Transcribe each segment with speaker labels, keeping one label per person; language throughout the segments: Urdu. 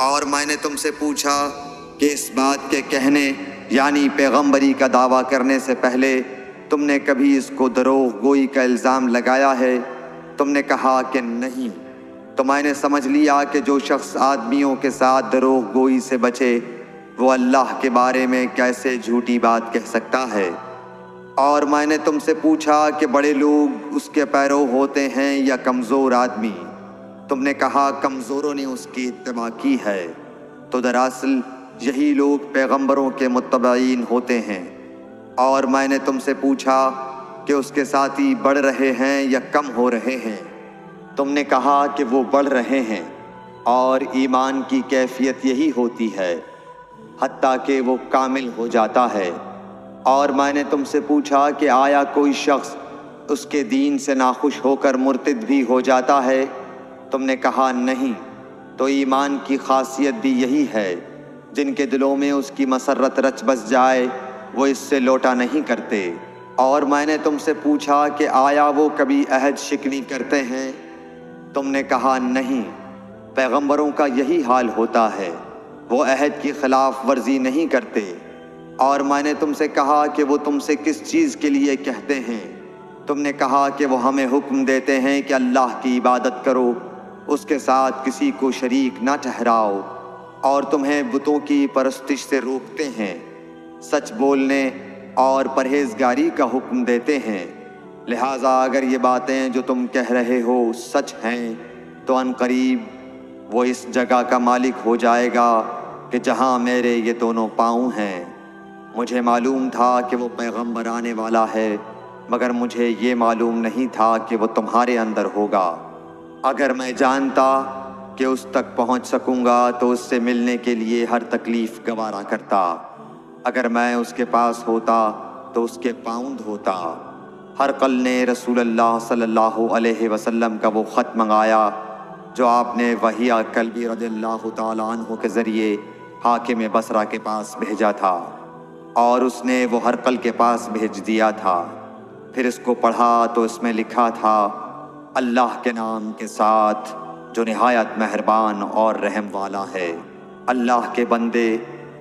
Speaker 1: اور میں نے تم سے پوچھا کہ اس بات کے کہنے یعنی پیغمبری کا دعویٰ کرنے سے پہلے تم نے کبھی اس کو دروغ گوئی کا الزام لگایا ہے؟ تم نے کہا کہ نہیں۔ تو میں نے سمجھ لیا کہ جو شخص آدمیوں کے ساتھ دروغ گوئی سے بچے وہ اللہ کے بارے میں کیسے جھوٹی بات کہہ سکتا ہے۔ اور میں نے تم سے پوچھا کہ بڑے لوگ اس کے پیرو ہوتے ہیں یا کمزور آدمی؟ تم نے کہا کمزوروں نے اس کی اتباع کی ہے۔ تو دراصل یہی لوگ پیغمبروں کے متبعین ہوتے ہیں۔ اور میں نے تم سے پوچھا کہ اس کے ساتھی بڑھ رہے ہیں یا کم ہو رہے ہیں؟ تم نے کہا کہ وہ بڑھ رہے ہیں، اور ایمان کی کیفیت یہی ہوتی ہے حتیٰ کہ وہ کامل ہو جاتا ہے۔ اور میں نے تم سے پوچھا کہ آیا کوئی شخص اس کے دین سے ناخوش ہو کر مرتد بھی ہو جاتا ہے؟ تم نے کہا نہیں۔ تو ایمان کی خاصیت بھی یہی ہے، جن کے دلوں میں اس کی مسرت رچ بس جائے وہ اس سے لوٹا نہیں کرتے۔ اور میں نے تم سے پوچھا کہ آیا وہ کبھی عہد شکنی کرتے ہیں؟ تم نے کہا نہیں۔ پیغمبروں کا یہی حال ہوتا ہے، وہ عہد کی خلاف ورزی نہیں کرتے۔ اور میں نے تم سے کہا کہ وہ تم سے کس چیز کے لیے کہتے ہیں؟ تم نے کہا کہ وہ ہمیں حکم دیتے ہیں کہ اللہ کی عبادت کرو، اس کے ساتھ کسی کو شریک نہ ٹھہراؤ، اور تمہیں بتوں کی پرستش سے روکتے ہیں، سچ بولنے اور پرہیزگاری کا حکم دیتے ہیں۔ لہٰذا اگر یہ باتیں جو تم کہہ رہے ہو سچ ہیں تو ان قریب وہ اس جگہ کا مالک ہو جائے گا کہ جہاں میرے یہ دونوں پاؤں ہیں۔ مجھے معلوم تھا کہ وہ پیغمبر آنے والا ہے، مگر مجھے یہ معلوم نہیں تھا کہ وہ تمہارے اندر ہوگا۔ اگر میں جانتا کہ اس تک پہنچ سکوں گا تو اس سے ملنے کے لیے ہر تکلیف گوارا کرتا۔ اگر میں اس کے پاس ہوتا تو اس کے پاؤں دھوتا۔ ہرقل نے رسول اللہ صلی اللہ علیہ وسلم کا وہ خط منگایا جو آپ نے وحیہ کلبی رضی اللہ تعالیٰ عنہ کے ذریعے حاکم بصرہ کے پاس بھیجا تھا، اور اس نے وہ ہرقل کے پاس بھیج دیا تھا۔ پھر اس کو پڑھا تو اس میں لکھا تھا، اللہ کے نام کے ساتھ جو نہایت مہربان اور رحم والا ہے۔ اللہ کے بندے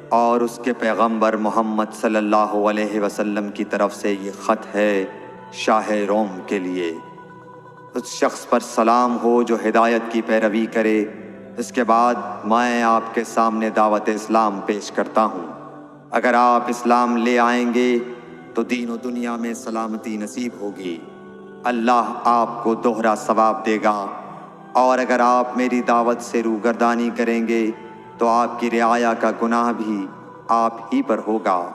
Speaker 1: اور اس کے پیغمبر محمد صلی اللہ علیہ وسلم کی طرف سے یہ خط ہے شاہ روم کے لیے۔ اس شخص پر سلام ہو جو ہدایت کی پیروی کرے۔ اس کے بعد میں آپ کے سامنے دعوت اسلام پیش کرتا ہوں۔ اگر آپ اسلام لے آئیں گے تو دین و دنیا میں سلامتی نصیب ہوگی، اللہ آپ کو دوہرا ثواب دے گا۔ اور اگر آپ میری دعوت سے روگردانی کریں گے تو آپ کی رعایا کا گناہ بھی آپ ہی پر ہوگا۔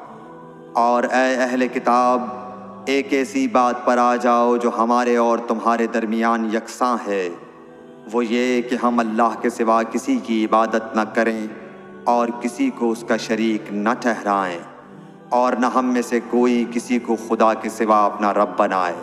Speaker 1: اور اے اہل کتاب، ایک ایسی بات پر آ جاؤ جو ہمارے اور تمہارے درمیان یکساں ہے، وہ یہ کہ ہم اللہ کے سوا کسی کی عبادت نہ کریں اور کسی کو اس کا شریک نہ ٹھہرائیں، اور نہ ہم میں سے کوئی کسی کو خدا کے سوا اپنا رب بنائے۔